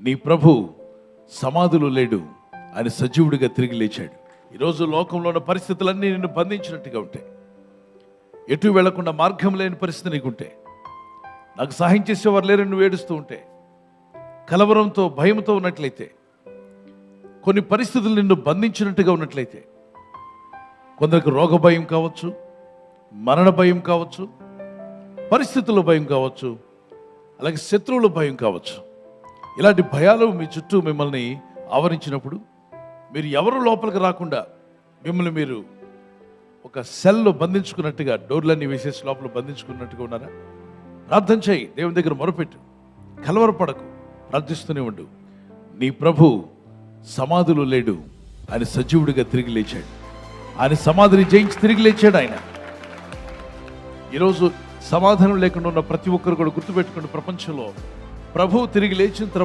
నీ ప్రభు సమాధిలో లేడు, ఆయన సజీవుడిగా తిరిగి లేచాడు. ఈరోజు లోకంలో ఉన్న పరిస్థితులన్నీ నిన్ను బంధించినట్టుగా ఉంటాయి. ఎటు వెళ్లకుండా మార్గం లేని పరిస్థితి నీకుంటే, నాకు సహాయం చేసేవారు లేరని నువ్వు ఏడుస్తూ ఉంటే, కలవరంతో భయంతో ఉన్నట్లయితే, కొన్ని పరిస్థితులు నిన్ను బంధించినట్టుగా ఉన్నట్లయితే, కొందరికి రోగ భయం కావచ్చు, మరణ భయం కావచ్చు, పరిస్థితుల భయం కావచ్చు, అలాగే శత్రువుల భయం కావచ్చు. ఇలాంటి భయాలు మీ చుట్టూ మిమ్మల్ని ఆవరించినప్పుడు మీరు ఎవరు లోపలికి రాకుండా మిమ్మల్ని మీరు ఒక సెల్లో బంధించుకున్నట్టుగా, డోర్లన్నీ వేసేసి లోపల బంధించుకున్నట్టుగా ఉన్నారా? ప్రార్థన చేయి, దేవుని దగ్గర మొరపెట్టు, కలవరపడకు, ప్రార్థిస్తూనే ఉండు. నీ ప్రభు సమాధిలో లేడు, ఆయన సజీవుడిగా తిరిగి లేచాడు. ఆయన సమాధిని జయించి తిరిగి లేచాడు. ఆయన ఈరోజు సమాధానం లేకుండా ఉన్న ప్రతి ఒక్కరు కూడా గుర్తుపెట్టుకోండి, ప్రపంచంలో ప్రభువు తిరిగి లేచిన తర్వాత